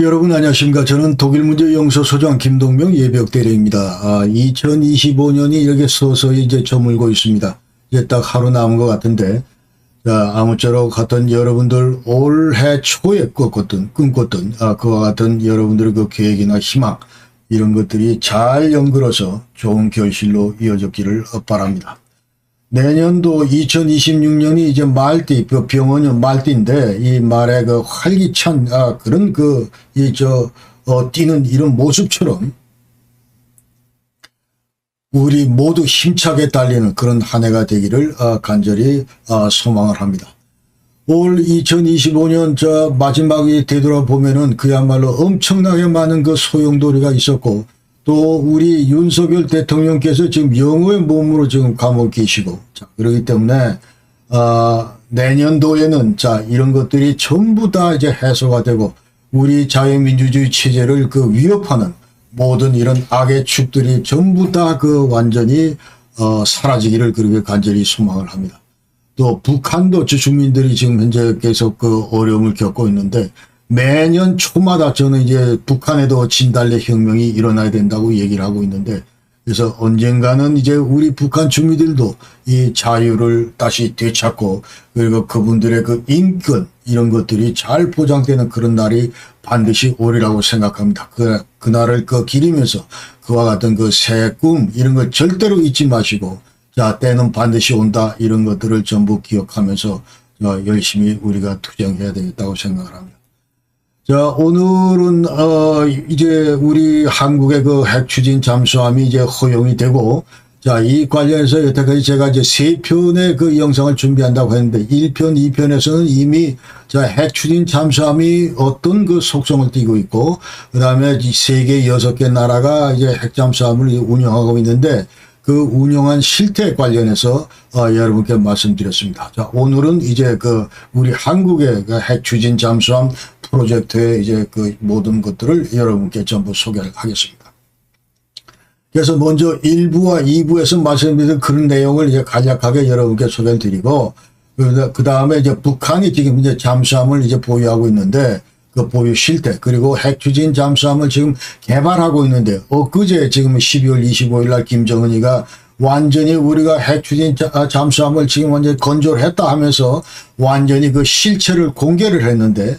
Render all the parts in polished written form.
여러분 안녕하십니까. 저는 독일문제연구소 소장 김동명 예비역대리입니다. 2025년이 이렇게 서서히 이제 저물고 있습니다. 이제 딱 하루 남은 것 같은데, 아무쪼록 하여튼 여러분들 올해 초에 꿈꿨던 그와 같은 여러분들의 그 계획이나 희망, 이런 것들이 잘 연결어서 좋은 결실로 이어졌기를 바랍니다. 내년도 2026년이 이제 말띠, 병원은 말띠인데, 이 말의 그 활기찬, 그런 뛰는 이런 모습처럼, 우리 모두 힘차게 달리는 그런 한 해가 되기를, 간절히, 소망을 합니다. 올 2025년 마지막이 되돌아보면은 그야말로 엄청나게 많은 그 소용돌이가 있었고, 또 우리 윤석열 대통령께서 지금 영어의 몸으로 지금 감옥에 계시고, 그렇기 때문에 내년도에는 이런 것들이 전부 다 이제 해소가 되고 우리 자유민주주의 체제를 위협하는 모든 이런 악의 축들이 전부 다 완전히 사라지기를 그렇게 간절히 소망을 합니다. 또 북한도 주민들이 지금 현재 계속 어려움을 겪고 있는데, 매년 초마다 저는 이제 북한에도 진달래 혁명이 일어나야 된다고 얘기를 하고 있는데, 그래서 언젠가는 이제 우리 북한 주민들도 이 자유를 다시 되찾고, 그리고 그분들의 인권 이런 것들이 잘 보장되는 그런 날이 반드시 오리라고 생각합니다. 그날을 기리면서 그와 같은 새 꿈 이런 걸 절대로 잊지 마시고, 때는 반드시 온다 이런 것들을 전부 기억하면서 열심히 우리가 투쟁해야 되겠다고 생각을 합니다. 오늘은, 이제 우리 한국의 핵 추진 잠수함이 이제 허용이 되고, 이 관련해서 여태까지 제가 이제 3편의 영상을 준비한다고 했는데, 1편, 2편에서는 이미 핵 추진 잠수함이 어떤 속성을 띠고 있고, 그 다음에 세계 6개 나라가 이제 핵 잠수함을 운영하고 있는데, 그 운영한 실태 관련해서 여러분께 말씀드렸습니다. 오늘은 이제 우리 한국의 핵 추진 잠수함 프로젝트의 이제 모든 것들을 여러분께 전부 소개를 하겠습니다. 그래서 먼저 1부와 2부에서 말씀드린 그런 내용을 이제 간략하게 여러분께 소개를 드리고, 그 다음에 이제 북한이 지금 이제 잠수함을 이제 보유하고 있는데, 그 보유 실태, 그리고 핵 추진 잠수함을 지금 개발하고 있는데, 엊그제 지금 12월 25일 날 김정은이가 완전히 우리가 핵 추진 잠수함을 지금 완전히 건조를 했다 하면서 완전히 실체를 공개를 했는데,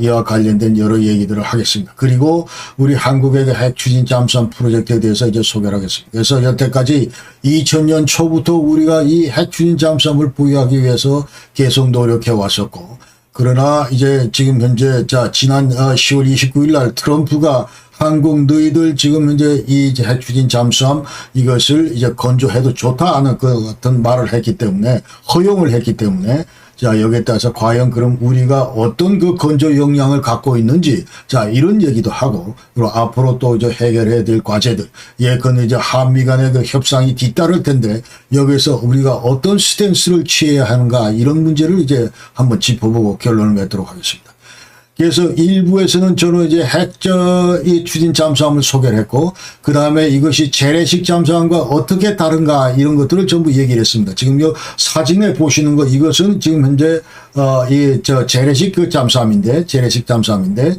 이와 관련된 여러 얘기들을 하겠습니다. 그리고 우리 한국의 핵 추진 잠수함 프로젝트에 대해서 이제 소개를 하겠습니다. 그래서 여태까지 2000년 초부터 우리가 이 핵 추진 잠수함을 보유하기 위해서 계속 노력해 왔었고, 그러나 이제 지금 현재 지난 10월 29일 날 트럼프가 한국 너희들 지금 현재 이 핵 추진 잠수함 이것을 이제 건조해도 좋다 하는 같은 말을 했기 때문에, 허용을 했기 때문에, 여기에 따라서 과연 그럼 우리가 어떤 건조 역량을 갖고 있는지, 이런 얘기도 하고, 그리고 앞으로 또 이제 해결해야 될 과제들, 예컨대 이제 한미 간의 협상이 뒤따를 텐데, 여기서 우리가 어떤 스탠스를 취해야 하는가, 이런 문제를 이제 한번 짚어보고 결론을 맺도록 하겠습니다. 그래서 1부에서는 저는 이제 이 추진 잠수함을 소개를 했고, 그 다음에 이것이 재래식 잠수함과 어떻게 다른가 이런 것들을 전부 얘기를 했습니다. 지금 요 사진에 보시는 거, 이것은 지금 현재 재래식 재래식 잠수함인데,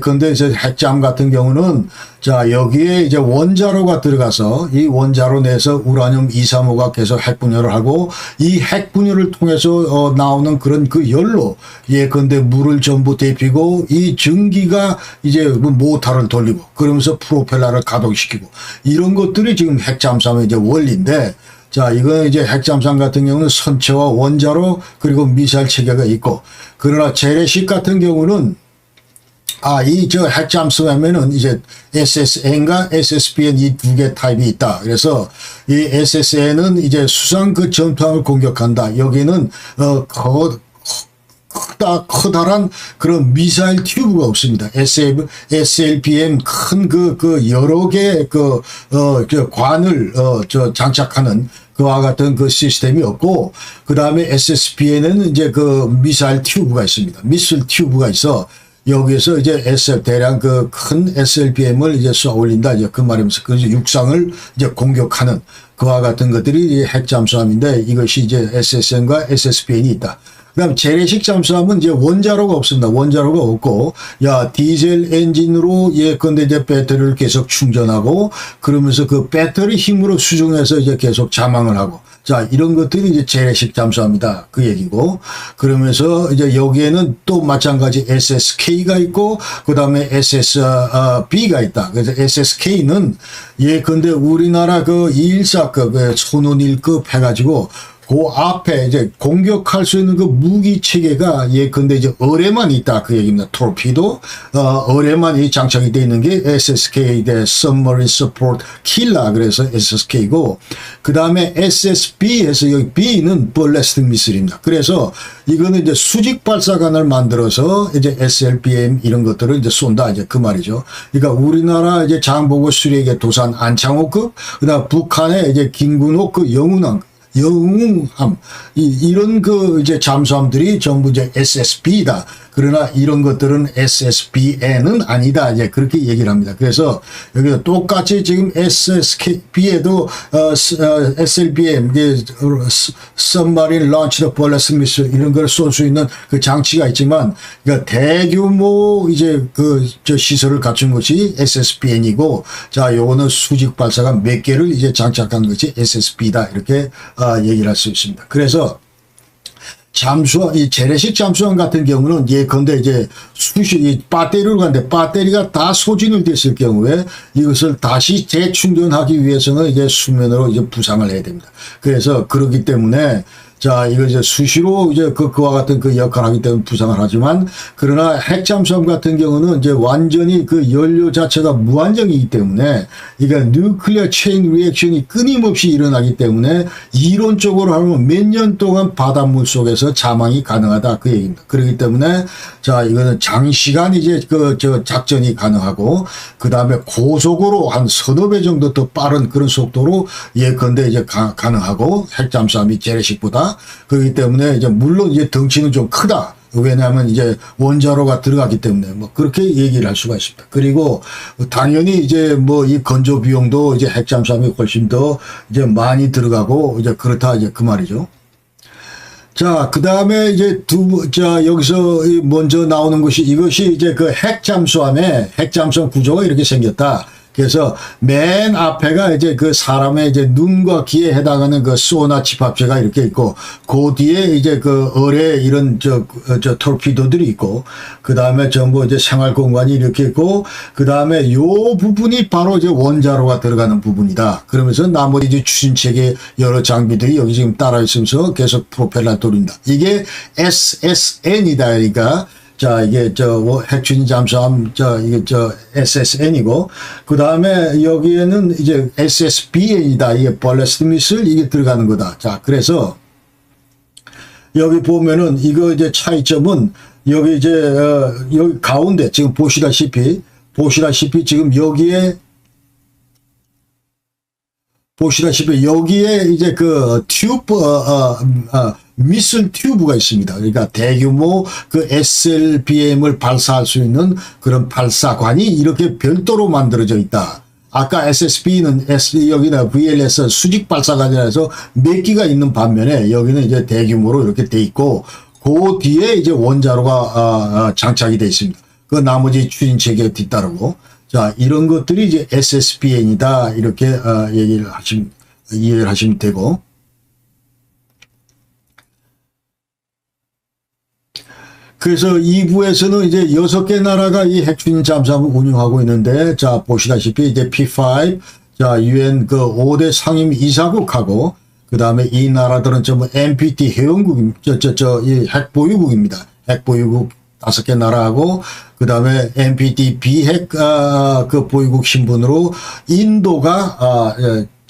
근데 핵잠 같은 경우는, 여기에 이제 원자로가 들어가서 이 원자로 내에서 우라늄 235가 계속 핵분열을 하고, 이 핵분열을 통해서 나오는 그런 열로, 근데 물을 전부 데피고, 이 전기가 이제 모터를 돌리고, 그러면서 프로펠러를 가동시키고, 이런 것들이 지금 핵잠수함의 이제 원리인데, 이건 이제 핵잠수함 같은 경우는 선체와 원자로 그리고 미사일 체계가 있고, 그러나 재래식 같은 경우는 이 핵잠수함에는 이제 SSN과 SSBN 이 두 개 타입이 있다. 그래서 이 SSN은 이제 수상 전투함을 공격한다. 여기는 커다란 그런 미사일 튜브가 없습니다. SLBM 큰 여러 개의 관을 장착하는 그와 같은 시스템이 없고, 그 다음에 SSBN에는 이제 미사일 튜브가 있습니다. 미술 튜브가 있어. 여기에서 이제 대량 큰 SLBM을 이제 쏘아 올린다. 이제 그 말이면서 육상을 이제 공격하는 그와 같은 것들이 핵잠수함인데, 이것이 이제 SSN과 SSBN이 있다. 그다음 재래식 잠수함은 이제 원자로가 없습니다. 원자로가 없고, 야, 디젤 엔진으로 예컨대 이제 배터리를 계속 충전하고, 그러면서 그 배터리 힘으로 수중에서 이제 계속 자망을 하고, 자, 이런 것들이 이제 재래식 잠수함이다. 그 얘기고. 그러면서 이제 여기에는 또 마찬가지 SSK가 있고, 그 다음에 SSB가 있다. 그래서 SSK는 예컨대 우리나라 그 214급, 손원 1급 해가지고, 그 앞에 이제 공격할 수 있는 그 무기 체계가 예컨대 이제 어뢰만 있다 그 얘기입니다. 토르피도 어뢰만 이 장착이 되어 있는 게 SSK, Submarine Support Killer, 그래서 SSK고, 그 다음에 SSB에서 여기 B는 Ballistic Missile입니다. 그래서 이거는 이제 수직 발사관을 만들어서 이제 SLBM 이런 것들을 이제 쏜다, 이제 그 말이죠. 그러니까 우리나라 이제 장보고 수리에게 도산 안창호급, 그다음 북한의 이제 김군호 그 영웅함, 이런 그 이제 잠수함들이 전부 이제 SSB다. 그러나 이런 것들은 SSBN은 아니다. 이제 그렇게 얘기를 합니다. 그래서 여기서 똑같이 지금 SSB에도 SLBM, Submarine Launched Ballistic Missile 이런 걸 쏠 수 있는 그 장치가 있지만, 그러니까 대규모 이제 저 시설을 갖춘 것이 SSBN이고, 자, 요거는 수직 발사관 몇 개를 이제 장착한 것이 SSB다. 이렇게 얘기를 할 수 있습니다. 그래서 잠수함, 이 재래식 잠수함 같은 경우는 예컨대 이제 이 배터리로 가는데 배터리가 다 소진을 됐을 경우에 이것을 다시 재충전하기 위해서는 이제 수면으로 이제 부상을 해야 됩니다. 그래서 그렇기 때문에 자, 이거 이제 수시로 이제 그와 같은 그 역할을 하기 때문에 부상을 하지만, 그러나 핵잠수함 같은 경우는 이제 완전히 그 연료 자체가 무한정이기 때문에, 그러니까 뉴클리어 체인 리액션이 끊임없이 일어나기 때문에 이론적으로 하면 몇 년 동안 바닷물 속에서 자망이 가능하다 그 얘기입니다. 그렇기 때문에 자, 이거는 장시간 이제 저 작전이 가능하고, 그 다음에 고속으로 한 서너 배 정도 더 빠른 그런 속도로 예컨대 이제 가능하고, 핵잠수함이 재래식보다. 그렇기 때문에 이제 물론 이제 덩치는 좀 크다. 왜냐하면 이제 원자로가 들어가기 때문에 뭐 그렇게 얘기를 할 수가 있습니다. 그리고 당연히 이제 뭐 이 건조 비용도 이제 핵잠수함이 훨씬 더 이제 많이 들어가고 이제 그렇다, 이제 그 말이죠. 자, 그 다음에 이제 여기서 먼저 나오는 것이 이것이 이제 그 핵잠수함 구조가 이렇게 생겼다. 그래서 맨 앞에가 이제 그 사람의 이제 눈과 귀에 해당하는 그 소나 집합체가 이렇게 있고, 그 뒤에 이제 그 어뢰 이런 저 토르피도들이 있고, 그 다음에 전부 이제 생활 공간이 이렇게 있고, 그 다음에 요 부분이 바로 이제 원자로가 들어가는 부분이다. 그러면서 나머지 이제 추진체계 여러 장비들이 여기 지금 따라 있으면서 계속 프로펠러 돌린다. 이게 SSN이다. 그러니까 자, 이게 핵추진 잠수함 이게 SSN이고, 그 다음에 여기에는 이제 SSBN이다. 이게 Ballistic Missile 이게 들어가는 거다. 자, 그래서 여기 보면은 이거 이제 차이점은 여기 이제 여기 가운데 지금 보시다시피 지금 여기에 이제 그 튜브 미슬 튜브가 있습니다. 그러니까 대규모 그 SLBM을 발사할 수 있는 그런 발사관이 이렇게 별도로 만들어져 있다. 아까 SSB는 여기는 VLS 수직 발사관이라서 몇 기가 있는 반면에 여기는 이제 대규모로 이렇게 돼 있고, 그 뒤에 이제 원자로가 장착이 돼 있습니다. 그 나머지 추진 체계에 뒤따르고, 자, 이런 것들이 이제 SSBN이다. 이렇게 이해를 하시면 되고. 그래서 2부에서는 이제 6개 나라가 이 핵추진 잠수함을 운영하고 있는데, 자, 보시다시피 이제 P5, 자, UN 그 5대 상임 이사국하고, 그 다음에 이 나라들은 전부 NPT 회원국, 이 핵보유국입니다. 핵보유국 5개 나라하고, 그 다음에 NPT 비핵, 그 보유국 신분으로 인도가,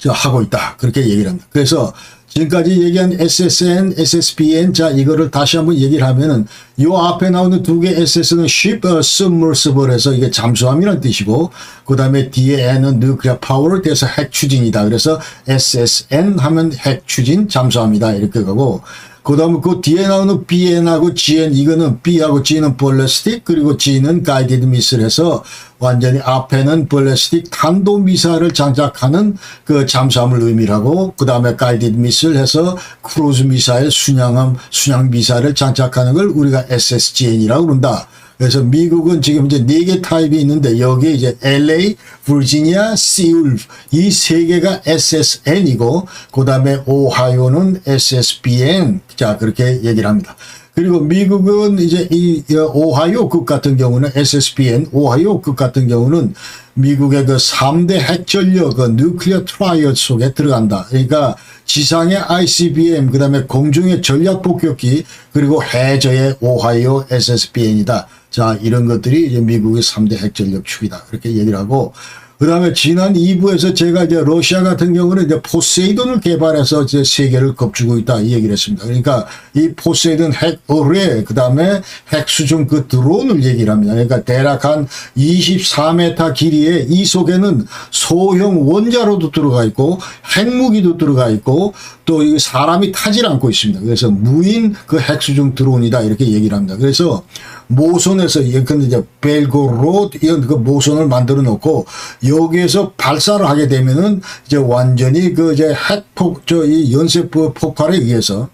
하고 있다. 그렇게 얘기를 합니다. 그래서 지금까지 얘기한 SSN, SSBN, 자, 이거를 다시 한번 얘기를 하면은, 요 앞에 나오는 두 개 SS는 Ship Submersible에서 이게 잠수함이라는 뜻이고, 그 다음에 뒤에 N은 Nuclear Power, 그래서 핵추진이다. 그래서 SSN 하면 핵추진 잠수함이다. 이렇게 가고, 그 다음에 그 뒤에 나오는 BN하고 GN, 이거는 B하고 G는 ballistic, 그리고 G는 guided missile 해서 완전히 앞에는 ballistic 탄도미사일을 장착하는 그 잠수함을 의미를 하고, 그 다음에 guided missile 해서 크루즈 미사일, 순양 미사일을 장착하는 걸 우리가 SSGN이라고 그런다. 그래서 미국은 지금 이제 4개 타입이 있는데 여기에 이제 LA, 버지니아, 시울 이 3개가 SSN이고 그 다음에 오하이오는 SSBN. 자, 그렇게 얘기를 합니다. 그리고 미국은 이제 이 오하이오급 같은 경우는 SSBN, 오하이오급 같은 경우는 미국의 그 3대 핵전력, 그 뉴클리어 트라이얼 속에 들어간다. 그러니까 지상의 ICBM, 그 다음에 공중의 전략폭격기, 그리고 해저의 오하이오 SSBN이다. 자, 이런 것들이 이제 미국의 3대 핵전력축이다. 그렇게 얘기를 하고, 그 다음에 지난 2부에서 제가 이제 러시아 같은 경우는 이제 포세이돈을 개발해서 이제 세계를 겁주고 있다. 이 얘기를 했습니다. 그러니까 이 포세이돈 핵 어뢰, 그 다음에 핵 수중 그 드론을 얘기를 합니다. 그러니까 대략 한 24m 길이에 이 속에는 소형 원자로도 들어가 있고 핵무기도 들어가 있고 또 이 사람이 타질 않고 있습니다. 그래서 무인 그 핵 수중 드론이다. 이렇게 얘기를 합니다. 그래서 모선에서 예컨대 이제 벨고로드 이런 그 모선을 만들어 놓고 여기에서 발사를 하게 되면은 이제 완전히 그 이제 핵폭 이 연쇄 폭발에 의해서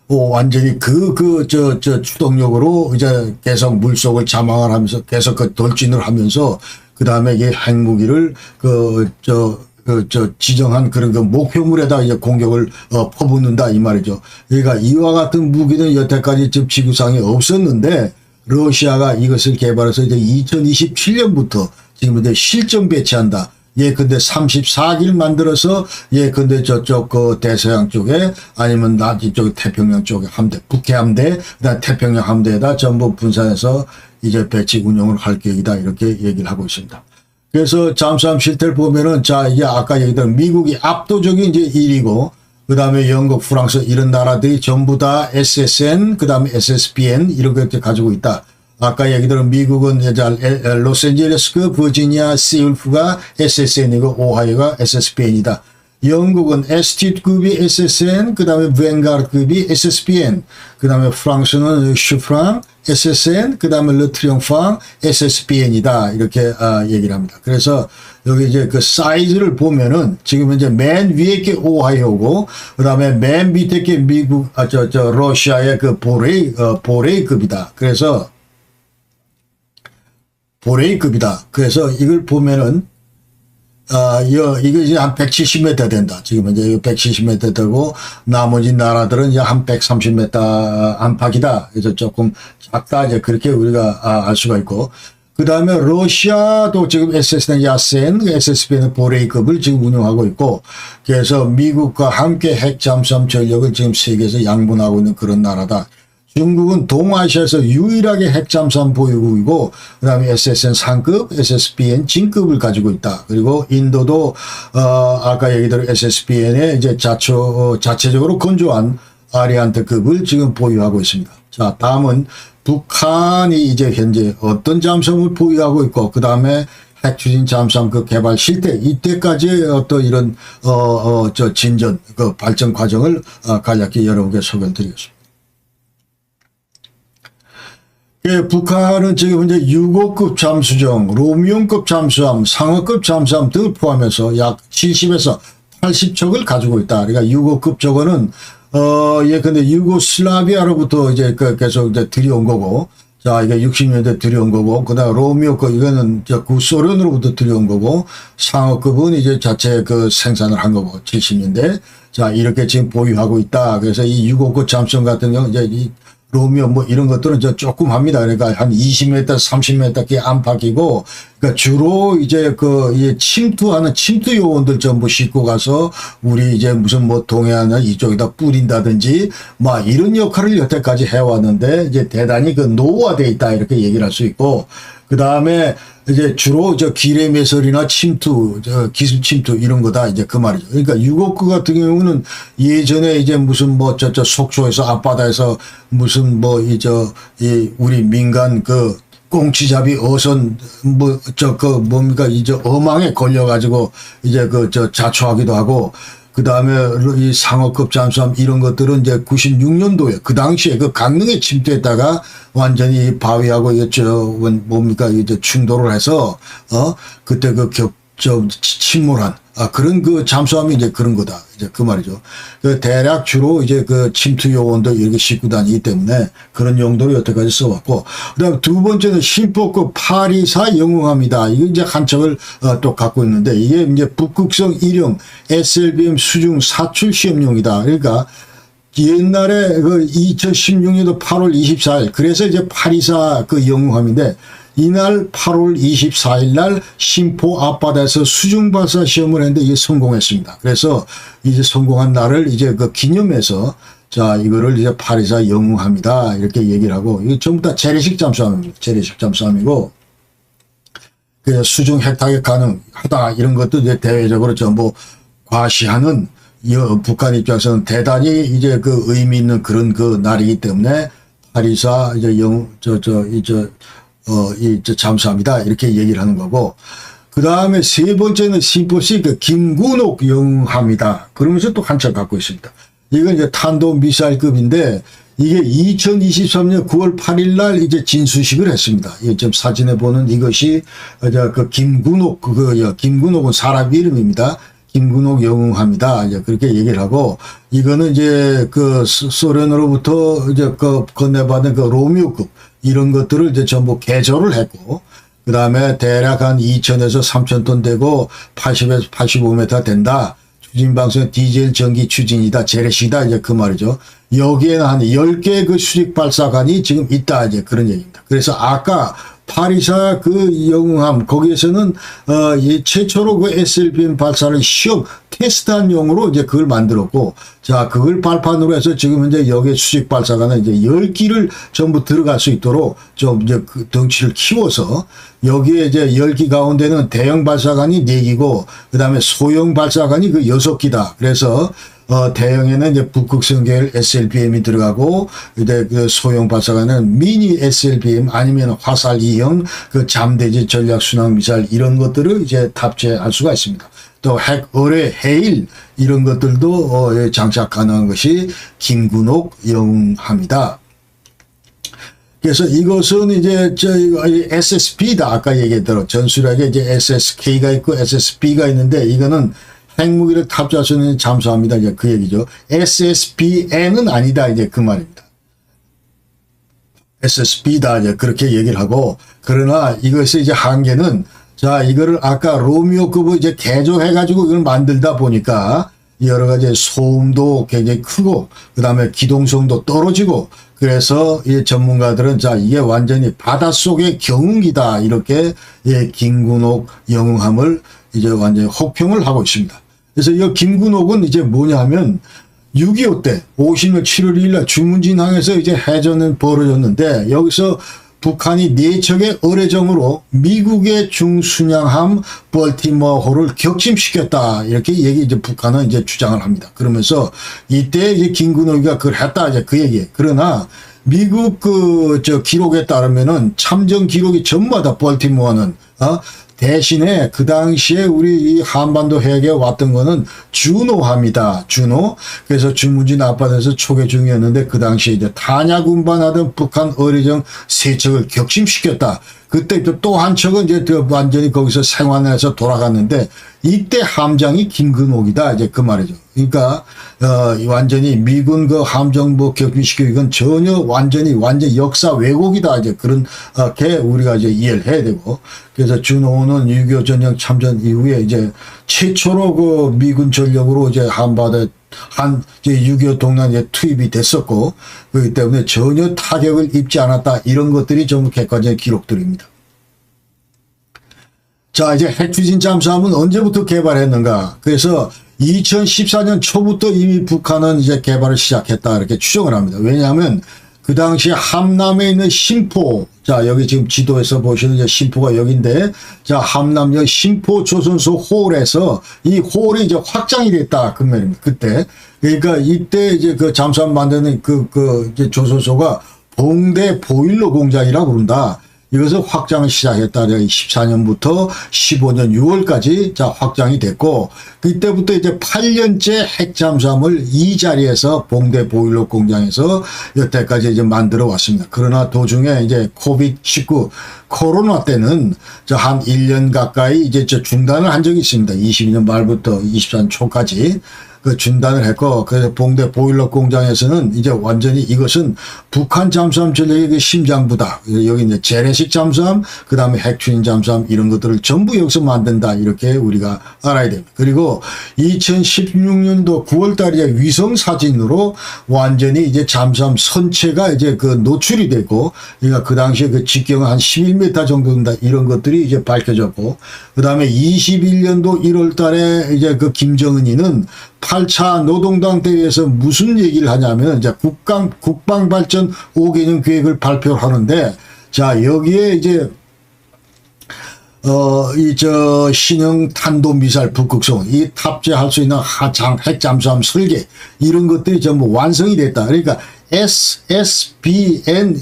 완전히 추동력으로 이제 계속 물속을 잠항을 하면서 계속 그 돌진을 하면서 그 다음에 이 핵무기를 지정한 그런 그 목표물에다 이제 공격을 퍼붓는다 이 말이죠. 그러니까 이와 같은 무기는 여태까지 지금 지구상에 없었는데 러시아가 이것을 개발해서 이제 2027년부터 지금 이제 실전 배치한다. 예, 근데 34길 만들어서 예, 근데 저쪽 그 대서양 쪽에 아니면 이쪽 태평양 쪽에 함대, 북해 함대, 그다음 태평양 함대에다 전부 분산해서 이제 배치 운영을 할 계획이다. 이렇게 얘기를 하고 있습니다. 그래서 잠수함 실태를 보면은 자, 이게 아까 얘기했던 미국이 압도적인 이제 1위고 그 다음에 영국, 프랑스 이런 나라들이 전부 다 SSN, 그 다음에 SSBN 이렇게 가지고 있다. 아까 얘기들은 미국은 이제 로스앤젤레스급, 버지니아, 시울프가 SSN이고 오하이오가 SSBN이다. 영국은 ST급이 SSN, 그 다음에 뱅가르급이 SSBN, 그 다음에 프랑스는 슈프랑 SSN, 그 다음에 르트리옹팡 SSBN이다. 이렇게 얘기를 합니다. 그래서 여기 이제 그 사이즈를 보면은 지금 이제 맨 위에 게 오하이오고, 그 다음에 맨 밑에 게 미국, 러시아의 그 보레이급이다. 그래서 보레이급이다. 그래서 이걸 보면은 이거 이제 한 170m 된다. 지금 이제 170m 되고, 나머지 나라들은 이제 한 130m 안팎이다. 그래서 조금 작다. 이제 그렇게 우리가 알 수가 있고. 그 다음에 러시아도 지금 SSN 야센, SSB는 보레이급을 지금 운영하고 있고, 그래서 미국과 함께 핵 잠수함 전력을 지금 세계에서 양분하고 있는 그런 나라다. 중국은 동아시아에서 유일하게 핵잠수함 보유국이고 그 다음에 SSN 상급, SSBN 진급을 가지고 있다. 그리고 인도도 아까 얘기대로 SSBN의 이제 자체적으로 건조한 아리안트급을 지금 보유하고 있습니다. 자, 다음은 북한이 이제 현재 어떤 잠수함을 보유하고 있고 그 다음에 핵추진 잠수함 그 개발 실태 이때까지의 어떤 이런 진전 그 발전 과정을 간략히 여러분께 소개를 드리겠습니다. 예, 북한은 지금 이제 6호급 잠수정, 로미온급 잠수함, 상어급 잠수함 등을 포함해서 약 70에서 80척을 가지고 있다. 그러니까 6호급 저거는 예, 근데 유고슬라비아로부터 이제 계속 이제 들여온 거고, 자, 이게 60년대 들여온 거고, 그 다음 로미오급, 이거는 구소련으로부터 들여온 거고, 상어급은 이제 자체 그 생산을 한 거고, 70년대. 자, 이렇게 지금 보유하고 있다. 그래서 이 6호급 잠수함 같은 경우, 이제 이 로미오 뭐 이런 것들은 조금 합니다. 그러니까 한 20m, 30m 안팎이고, 그러니까 주로 이제 침투하는 침투 요원들 전부 싣고 가서 우리 이제 무슨 뭐 동해안이나 이쪽에다 뿌린다든지 막 이런 역할을 여태까지 해왔는데 이제 대단히 그 노후화돼 있다 이렇게 얘기를 할 수 있고, 그 다음에 이제 주로 기뢰 매설이나 침투, 기습 침투 이런 거다 이제 그 말이죠. 그러니까 6호급 같은 경우는 예전에 이제 무슨 뭐 속초에서 앞바다에서 무슨 뭐 우리 민간 꽁치잡이 어선 뭡니까 어망에 걸려가지고 이제 자초하기도 하고, 그 다음에 이 상어급 잠수함 이런 것들은 이제 96년도에 그 당시에 그 강릉에 침투했다가 완전히 바위하고 뭡니까 이제 충돌을 해서 그때 그 침몰한 그런 그 잠수함이 이제 그런 거다. 이제 그 말이죠. 그 대략 주로 이제 그 침투 요원도 이렇게 싣고 다니기 때문에 그런 용도로 여태까지 써왔고, 그다음 두 번째는 심포급 824 영웅함이다. 이거 이제 한 척을 또 갖고 있는데 이게 이제 북극성 1형 SLBM 수중 사출 시험용이다. 그러니까 옛날에 그 2016년도 8월 24일 그래서 이제 824 그 영웅함인데 이날 8월 24일 날 심포 앞바다에서 수중 발사 시험을 했는데 이게 성공했습니다. 그래서 이제 성공한 날을 이제 그 기념해서 자 이거를 이제 824 영웅함이다 이렇게 얘기를 하고, 이게 전부 다 재래식 잠수함입니다. 재래식 잠수함이고 그 수중 핵타격 가능하다 이런 것도 이제 대외적으로 전부 과시하는 북한 입장에서는 대단히 이제 그 의미 있는 그런 그 날이기 때문에 824 이제 잠수함이다 이렇게 얘기를 하는 거고, 그 다음에 세 번째는 심포시 그 김군옥 영함이다 그러면서 또 한 척 갖고 있습니다. 이건 이제 탄도미사일급인데 이게 2023년 9월 8일 날 이제 진수식을 했습니다. 이 지금 사진에 보는 이것이 그 김군옥 김군옥은 사람 이름입니다. 김군옥 영웅함이다. 이제 그렇게 얘기를 하고, 이거는 이제 그 소련으로부터 이제 그 건네받은 그 로미오급 이런 것들을 이제 전부 개조를 했고, 그 다음에 대략 한 2,000에서 3,000톤 되고 80에서 85m 된다. 추진방송 디젤 전기 추진이다. 재래식이다. 이제 그 말이죠. 여기에는 한 10개 그 수직 발사관이 지금 있다. 이제 그런 얘기입니다. 그래서 아까 824 그 영웅함 거기에서는 이 최초로 그 SLBM 발사를 시험 테스트한 용으로 이제 그걸 만들었고, 자 그걸 발판으로 해서 지금 현재 여기에 수직 발사관은 이제 10기를 전부 들어갈 수 있도록 좀 이제 그 덩치를 키워서 여기에 이제 10기 가운데는 대형 발사관이 4기고 그다음에 소형 발사관이 그 6기다. 그래서 대형에는 이제 북극성 계열 SLBM이 들어가고, 이제 그 소형 발사관은 미니 SLBM 아니면 화살 2형 그 잠대지 전략 순항 미사일 이런 것들을 이제 탑재할 수가 있습니다. 또 핵, 어뢰, 해일 이런 것들도 장착 가능한 것이 김군옥 영웅함이다. 그래서 이것은 이제 SSB다. 아까 얘기했대로 전술핵에 이제 SSK가 있고 SSB가 있는데 이거는 핵무기를 탑재할 수 있는 잠수함이다. 이제 그 얘기죠. SSBN은 아니다. 이제 그 말입니다. SSB다. 이제 그렇게 얘기를 하고, 그러나 이것의 이제 한계는 자, 이거를 아까 로미오급을 이제 개조해가지고 이걸 만들다 보니까 여러 가지 소음도 굉장히 크고, 그 다음에 기동성도 떨어지고, 그래서 이 전문가들은 자, 이게 완전히 바닷속의 경운기다. 이렇게 김군옥 영웅함을 이제 완전히 혹평을 하고 있습니다. 그래서 이 김군옥은 이제 뭐냐 하면 6.25 때 50년 7월 2일 날 중문진항에서 이제 해전은 벌어졌는데 여기서 북한이 4척의 어뢰정으로 미국의 중순양함 벌티모어호를 격침시켰다. 이렇게 이제 북한은 이제 주장을 합니다. 그러면서 이때 이제 김군옥이가 그걸 했다. 이제 그 얘기예요. 그러나 미국 기록에 따르면은 참전 기록이 전부 다 벌티모어는 대신에 그 당시에 우리 이 한반도 해역에 왔던 거는 주노함이다. 주노. 그래서 중문진 앞바다에서 초계 중이었는데 그 당시에 이제 탄약 운반하던 북한 어뢰정 3척을 격침시켰다. 그때 또 한 척은 이제 완전히 거기서 생환해서 돌아갔는데 이때 함장이 김근옥이다. 이제 그 말이죠. 그러니까 완전히 미군 그 함정 뭐 격침시키고 이건 전혀 완전히 역사 왜곡이다. 이제 그런 게 우리가 이제 이해를 해야 되고, 그래서 준호는 6.25 전쟁 참전 이후에 이제 최초로 그 미군 전력으로 이제 한바다에 이제 6.25 동란에 투입이 됐었고, 그렇기 때문에 전혀 타격을 입지 않았다. 이런 것들이 전부 객관적인 기록들입니다. 자, 이제 핵추진 잠수함은 언제부터 개발했는가? 그래서 2014년 초부터 이미 북한은 이제 개발을 시작했다. 이렇게 추정을 합니다. 왜냐하면 그 당시 함남에 있는 심포, 자, 여기 지금 지도에서 보시는 이제 심포가 여기인데, 자, 함남역 심포 조선소 홀에서 이 홀이 이제 확장이 됐다. 그 말입니다. 그때. 그러니까 이때 이제 그 잠수함 만드는 이제 조선소가 봉대 보일러 공장이라고 부른다. 이것을 확장을 시작했다. 14년부터 15년 6월까지 자 확장이 됐고, 그때부터 이제 8년째 핵 잠수함을 이 자리에서 봉대 보일러 공장에서 여태까지 이제 만들어 왔습니다. 그러나 도중에 이제 코비드-19 코로나 때는 한 1년 가까이 이제 중단을 한 적이 있습니다. 22년 말부터 24년 초까지. 그 중단을 했고, 그래서 봉대 보일러 공장에서는 이제 완전히 이것은 북한 잠수함 전력의 그 심장부다. 여기 이제 재래식 잠수함, 그 다음에 핵추진 잠수함 이런 것들을 전부 여기서 만든다. 이렇게 우리가 알아야 됩니다. 그리고 2016년도 9월달에 위성 사진으로 완전히 이제 잠수함 선체가 이제 그 노출이 되고, 그러니까 그 당시에 그 직경은 한 11m 정도 된다. 이런 것들이 이제 밝혀졌고, 그 다음에 21년도 1월달에 이제 그 김정은이는 8차 노동당 대회에서 무슨 얘기를 하냐면, 이제 국방발전 5개년 계획을 발표하는데, 자, 여기에 이제, 신형 탄도미사일 북극성, 이 탑재할 수 있는 핵잠수함 설계, 이런 것들이 전부 완성이 됐다. 그러니까 SSBN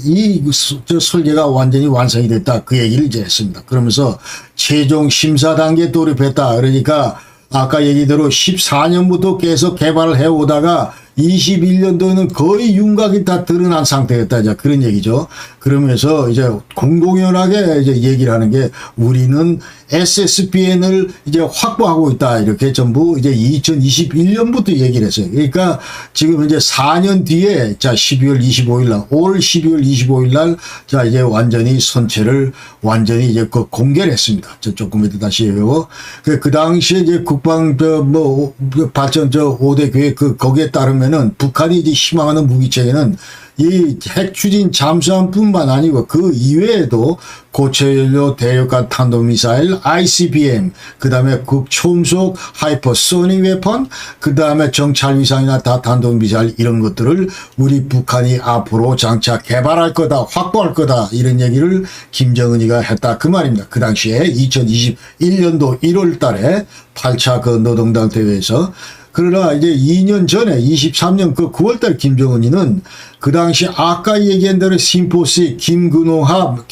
설계가 완전히 완성이 됐다. 그 얘기를 이제 했습니다. 그러면서 최종 심사 단계에 돌입했다. 그러니까 아까 얘기대로 14년부터 계속 개발을 해오다가 21년도에는 거의 윤곽이 다 드러난 상태였다. 자, 그런 얘기죠. 그러면서 이제 공공연하게 이제 얘기를 하는 게, 우리는 SSBN을 이제 확보하고 있다. 이렇게 전부 이제 2021년부터 얘기를 했어요. 그러니까 지금 이제 4년 뒤에, 자, 12월 25일 날, 올 12월 25일 날, 자, 이제 완전히 선체를 완전히 이제 공개를 했습니다. 저 조금 이따 다시 해요. 그 당시에 이제 국방, 발전 5대 계획, 거기에 따르면은 북한이 이제 희망하는 무기체계는 이 핵추진 잠수함뿐만 아니고 그 이외에도 고체연료 대륙간 탄도미사일 ICBM, 그 다음에 극초음속 하이퍼소닉 웨폰, 그 다음에 정찰위상이나 다탄도미사일 이런 것들을 우리 북한이 앞으로 장차 개발할 거다, 확보할 거다, 이런 얘기를 김정은이가 했다. 그 말입니다. 그 당시에 2021년도 1월 달에 8차 그 노동당 대회에서. 그러나 이제 2년 전에 23년 그 9월달 김정은이는 그 당시 아까 얘기한 대로 심포시 김근옥함,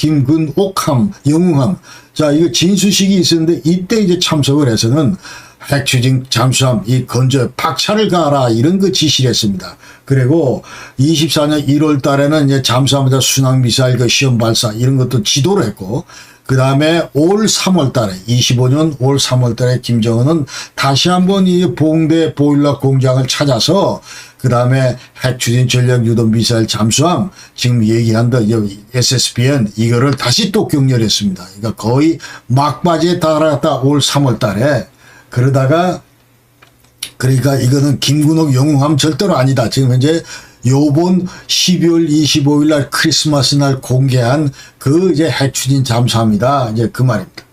영웅함, 자, 이거 진수식이 있었는데 이때 이제 참석을 해서는 핵추진 잠수함 이 건조에 박차를 가하라 이런 그 지시를 했습니다. 그리고 24년 1월 달에는 이제 잠수함에다 순항미사일 그 시험 발사 이런 것도 지도를 했고, 그 다음에 올 3월 달에, 25년 올 3월 달에 김정은은 다시 한번 이 봉대 보일러 공장을 찾아서, 그 다음에 핵추진 전략 유도 미사일 잠수함, 지금 얘기한 SSBN, 이거를 다시 또 격렬했습니다. 그러니까 거의 막바지에 달았다, 올 3월 달에. 그러다가, 그러니까 이거는 김근옥 영웅함 절대로 아니다. 지금 현재 요번 12월 25일 날 크리스마스 날 공개한 그 이제 핵추진 잠수함이다. 이제 그 말입니다.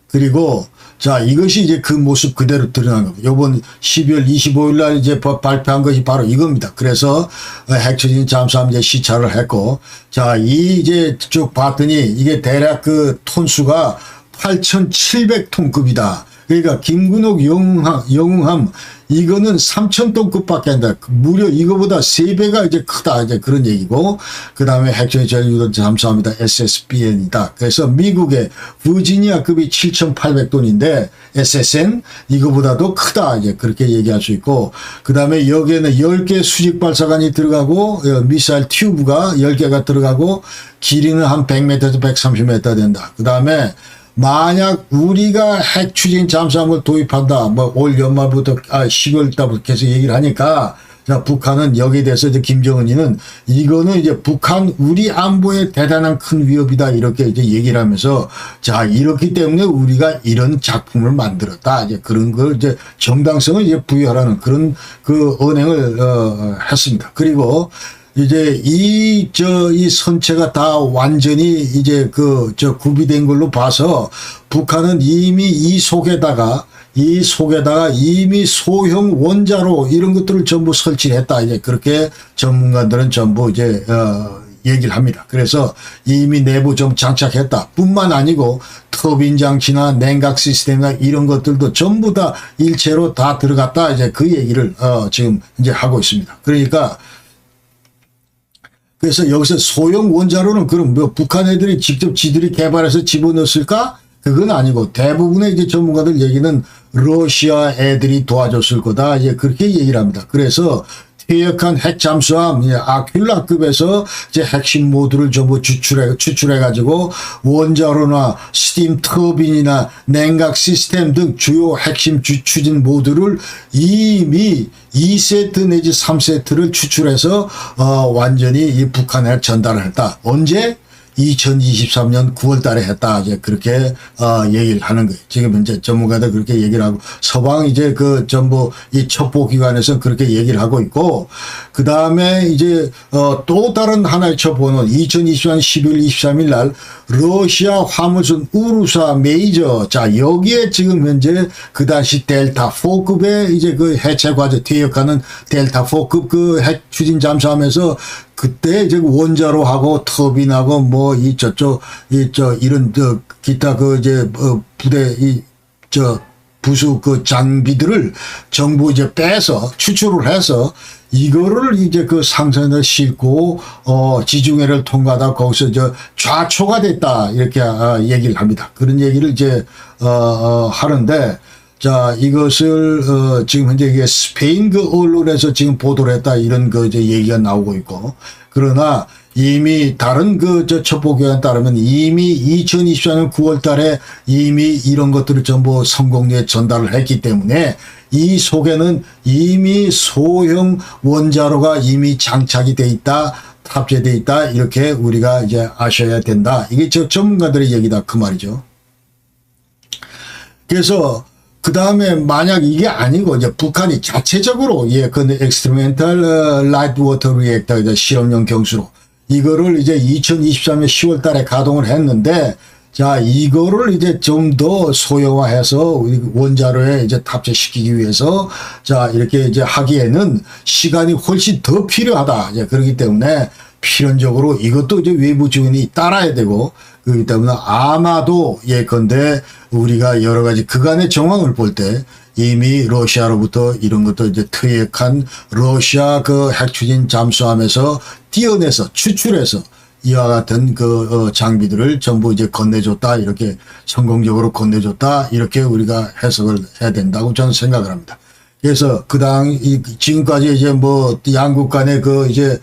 그리고 자, 이것이 이제 그 모습 그대로 드러난 겁니다. 요번 12월 25일 날 이제 발표한 것이 바로 이겁니다. 그래서 핵추진 잠수함 이제 시찰을 했고, 자, 이 이제 쭉 봤더니 이게 대략 그 톤수가 8,700톤급이다. 그러니까 김근옥 영웅함 이거는 3,000톤급밖에 안 돼. 무려 이거보다 3배가 이제 크다. 이제 그런 얘기고, 그 다음에 핵추진 전략 유도 잠수함이다. SSBN이다. 그래서 미국의 버지니아급이 7,800톤인데 SSN 이거보다도 크다. 이제 그렇게 얘기할 수 있고, 그 다음에 여기에는 10개 수직 발사관이 들어가고, 미사일 튜브가 10개가 들어가고, 길이는 한 100m에서 130m 된다. 그 다음에 만약 우리가 핵추진 잠수함을 도입한다, 뭐 올 연말부터 12월 달부터 계속 얘기를 하니까, 자, 북한은 여기에 대해서 이제 김정은이는 이거는 이제 북한 우리 안보에 대단한 큰 위협이다 이렇게 이제 얘기를 하면서, 자, 이렇기 때문에 우리가 이런 작품을 만들었다, 이제 그런 걸 이제 정당성을 이제 부여하라는 그런 그 언행을 했습니다. 그리고 이제 이 선체가 다 완전히 이제 구비된 걸로 봐서 북한은 이미 이 속에다가 이미 소형 원자로 이런 것들을 전부 설치했다. 이제 그렇게 전문가들은 전부 이제, 얘기를 합니다. 그래서 이미 내부 좀 장착했다. 뿐만 아니고 터빈 장치나 냉각 시스템이나 이런 것들도 전부 다 일체로 다 들어갔다. 이제 그 얘기를, 지금 이제 하고 있습니다. 그러니까 그래서 여기서 소형 원자로는 그럼 뭐 북한 애들이 직접 지들이 개발해서 집어넣었을까? 그건 아니고 대부분의 이제 전문가들 얘기는 러시아 애들이 도와줬을 거다. 이제 그렇게 얘기를 합니다. 그래서 퇴역한 핵 잠수함 아큘라급에서 이제 핵심 모듈을 전부 추출해 가지고 원자로나 스팀 터빈이나 냉각 시스템 등 주요 핵심 추진 모듈을 이미 2세트 내지 3세트를 추출해서 완전히 이 북한에 전달을 했다. 언제? 2023년 9월 달에 했다. 이제 그렇게, 얘기를 하는 거예요. 지금 현재 전문가들 그렇게 얘기를 하고, 서방 이제 그 전부 이 첩보기관에서 그렇게 얘기를 하고 있고, 그 다음에 이제, 또 다른 하나의 첩보는 2024년 12월 23일 날, 러시아 화물선 우루사 메이저, 자, 여기에 지금 현재 그 당시 델타 4급의 이제 그 해체 과제 퇴역하는 델타 4급 그 핵 추진 잠수함에서 그때 이제 원자로하고 터빈하고 뭐 이런 기타 그 이제 부대 부수 그 장비들을 정부 이제 빼서 추출을 해서 이거를 이제 그 상선에 싣고 지중해를 통과하다 거기서 좌초가 됐다 이렇게 얘기를 합니다. 그런 얘기를 이제 하는데. 자, 이것을, 지금 현재 이게 스페인 그 언론에서 지금 보도를 했다, 이런 그 이제 얘기가 나오고 있고. 그러나 이미 다른 그 첩보기관에 따르면 이미 2024년 9월 달에 이미 이런 것들을 전부 성공리에 전달을 했기 때문에 이 속에는 이미 소형 원자로가 이미 장착이 돼 있다, 탑재돼 있다, 이렇게 우리가 이제 아셔야 된다. 이게 전문가들의 얘기다, 그 말이죠. 그래서 그 다음에 만약 이게 아니고 이제 북한이 자체적으로 그 experimental light water reactor 실험용 경수로 이거를 이제 2023년 10월 달에 가동을 했는데 자 이거를 이제 좀 더 소형화해서 원자로에 이제 탑재시키기 위해서 자 이렇게 이제 하기에는 시간이 훨씬 더 필요하다. 이제 그렇기 때문에 필연적으로 이것도 이제 외부 지원이 따라야 되고 그렇기 때문에 아마도 예컨대 우리가 여러 가지 그간의 정황을 볼 때 이미 러시아로부터 이런 것도 이제 퇴역한 러시아 그 핵추진 잠수함에서 띄어내서 추출해서 이와 같은 그 장비들을 전부 이제 건네줬다 이렇게 성공적으로 건네줬다 이렇게 우리가 해석을 해야 된다고 저는 생각을 합니다. 그래서 지금까지 이제 뭐 양국 간의 그 이제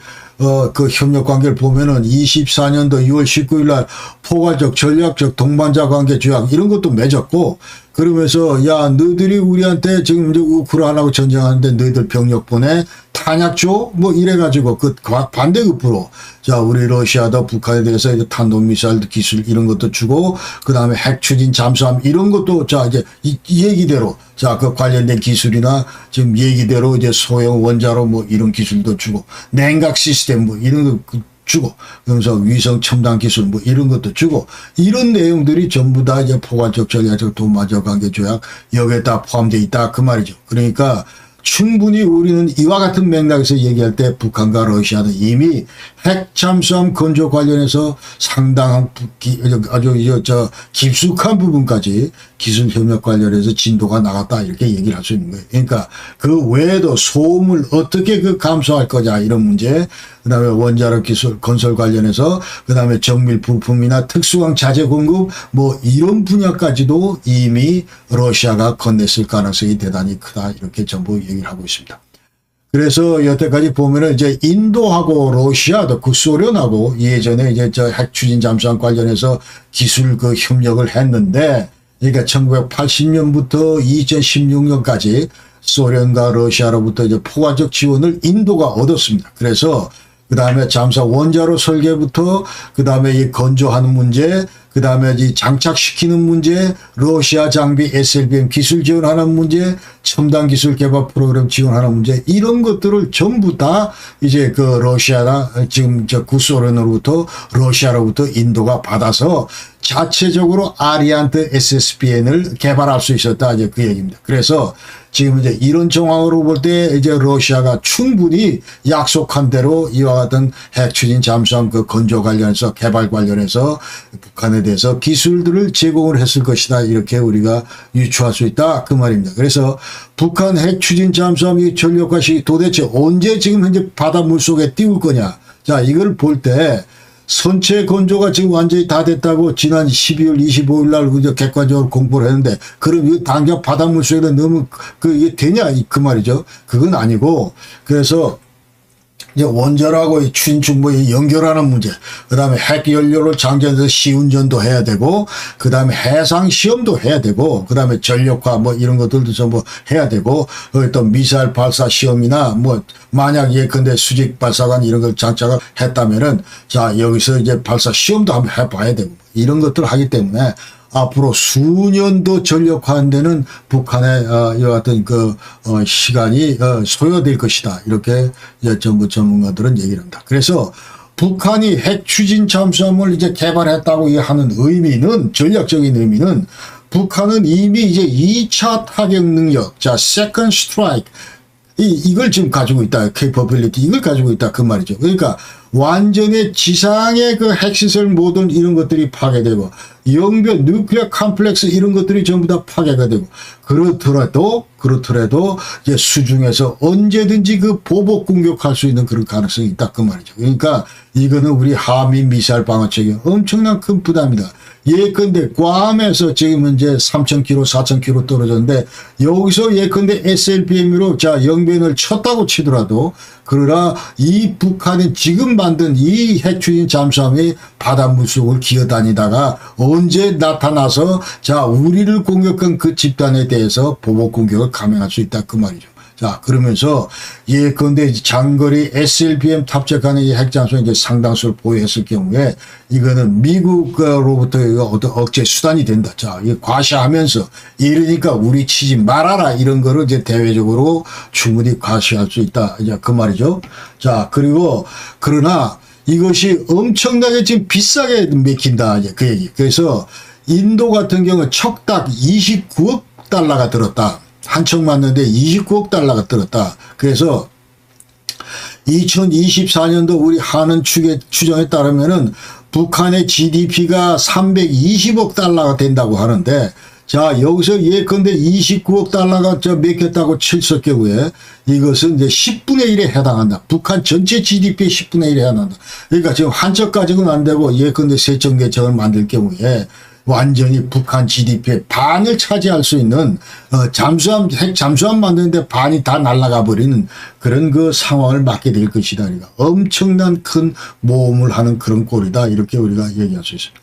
그 협력 관계를 보면은 24년도 6월 19일 날 포괄적 전략적 동반자 관계 조약 이런 것도 맺었고 그러면서 야 너희들이 우리한테 지금 이제 우크라이나하고 전쟁하는데 너희들 병력 보내 탄약 줘 뭐 이래가지고 그 반대급부로 자 우리 러시아도 북한에 대해서 이제 탄도미사일 기술 이런 것도 주고 그 다음에 핵 추진 잠수함 이런 것도 자 이제 이 얘기대로 자 그 관련된 기술이나 지금 얘기대로 이제 소형 원자로 뭐 이런 기술도 주고 냉각 시스템 뭐 이런 거 주고 그러면서 위성 첨단 기술 뭐 이런 것도 주고 이런 내용들이 전부 다 이제 포괄적 전략적 동반자 관계 조약 여기에 다 포함되어 있다 그 말이죠. 그러니까 충분히 우리는 이와 같은 맥락에서 얘기할 때 북한과 러시아는 이미 핵 잠수함 건조 관련해서 상당한 아주 깊숙한 부분까지 기술 협력 관련해서 진도가 나갔다 이렇게 얘기를 할 수 있는 거예요. 그러니까 그 외에도 소음을 어떻게 그 감소할 거냐 이런 문제, 그다음에 원자력 기술 건설 관련해서 그다음에 정밀 부품이나 특수강 자재 공급 뭐 이런 분야까지도 이미 러시아가 건넸을 가능성이 대단히 크다 이렇게 전부 얘기를 하고 있습니다. 그래서 여태까지 보면은 이제 인도하고 러시아도 구소련하고 예전에 이제 핵 추진 잠수함 관련해서 기술 그 협력을 했는데 그러니까 1980년부터 2016년까지 소련과 러시아로부터 이제 포괄적 지원을 인도가 얻었습니다. 그래서 그 다음에 잠수함 원자로 설계부터 그 다음에 이 건조하는 문제, 그 다음에 이 장착시키는 문제, 러시아 장비 SLBM 기술 지원하는 문제, 첨단 기술 개발 프로그램 지원하는 문제, 이런 것들을 전부 다 이제 그 러시아나 지금 구소련으로부터 러시아로부터 인도가 받아서 자체적으로 아리안트 SSBN을 개발할 수 있었다. 이제 그 얘기입니다. 그래서 지금 이제 이런 정황으로 볼 때 이제 러시아가 충분히 약속한 대로 이와 같은 핵 추진 잠수함 그 건조 관련해서 개발 관련해서 북한에 대해서 기술들을 제공을 했을 것이다. 이렇게 우리가 유추할 수 있다. 그 말입니다. 그래서 북한 핵 추진 잠수함 이 전력가시 도대체 언제 지금 현재 바다 물속에 띄울 거냐. 자, 이걸 볼 때 선체 건조가 지금 완전히 다 됐다고 지난 12월 25일 날 객관적으로 공부를 했는데, 그럼 이거 당장 바닷물 속에다 넣으면 이게 되냐? 그 말이죠. 그건 아니고, 그래서 이제 원전하고 추진 충분히 연결하는 문제, 그 다음에 핵 연료를 장전해서 시운전도 해야 되고, 그 다음에 해상 시험도 해야 되고, 그 다음에 전력화 뭐 이런 것들도 전부 해야 되고, 또 미사일 발사 시험이나 뭐 만약 예컨대 수직 발사관 이런 걸 장착을 했다면은, 자, 여기서 이제 발사 시험도 한번 해봐야 되고, 이런 것들을 하기 때문에 앞으로 수년도 전력화하는 데는 북한의 이와 같은 시간이 소요될 것이다. 이렇게 이제 전부 전문가들은 얘기를 합니다. 그래서 북한이 핵 추진 잠수함을 이제 개발했다고 하는 의미는, 전략적인 의미는, 북한은 이미 이제 2차 타격 능력, 자, second strike, 이걸 지금 가지고 있다. capability, 이걸 가지고 있다. 그 말이죠. 그러니까 완전히 지상의 그 핵시설 모든 이런 것들이 파괴되고, 영변, 뉴클리어 컴플렉스 이런 것들이 전부 다 파괴가 되고, 그렇더라도 이제 수중에서 언제든지 그 보복 공격할 수 있는 그런 가능성이 있다. 그 말이죠. 그러니까 이거는 우리 한미 미사일 방어체계 엄청난 큰 부담이다. 예컨대 괌에서 지금 이제 3,000km, 4,000km 떨어졌는데, 여기서 예컨대 SLBM으로 자, 영변을 쳤다고 치더라도, 그러나 이 북한이 지금 만든 이 핵추진 잠수함이 바닷물 속을 기어다니다가 언제 나타나서 자, 우리를 공격한 그 집단에 대해서 보복 공격을 감행할 수 있다. 그 말이죠. 자, 그러면서 예컨대 장거리 SLBM 탑재하는 이 핵잠수함 이제 상당수를 보유했을 경우에 이거는 미국으로부터 어떤 억제 수단이 된다. 자, 이거 과시하면서 이러니까 우리 치지 말아라 이런 거를 이제 대외적으로 충분히 과시할 수 있다. 이제 그 말이죠. 자, 그리고 그러나 이것이 엄청나게 지금 비싸게 맥힌다. 이제 그 얘기. 그래서 인도 같은 경우 척딱 29억 달러가 들었다. 한 척 맞는데 29억 달러가 들었다. 그래서 2024년도 우리 한은 추정에 따르면은 북한의 GDP가 320억 달러가 된다고 하는데, 자, 여기서 예컨대 29억 달러가 맥혔다고 칠 경우에 이것은 이제 10분의 1에 해당한다. 북한 전체 GDP의 10분의 1에 해당한다. 그러니까 지금 한 척 가지고는 안 되고 예컨대 세척 네척을 만들 경우에 완전히 북한 GDP의 반을 차지할 수 있는 핵 잠수함 만드는데 반이 다 날아가 버리는 그런 그 상황을 맞게 될 것이다. 그러니까 엄청난 큰 모험을 하는 그런 꼴이다. 이렇게 우리가 얘기할 수 있습니다.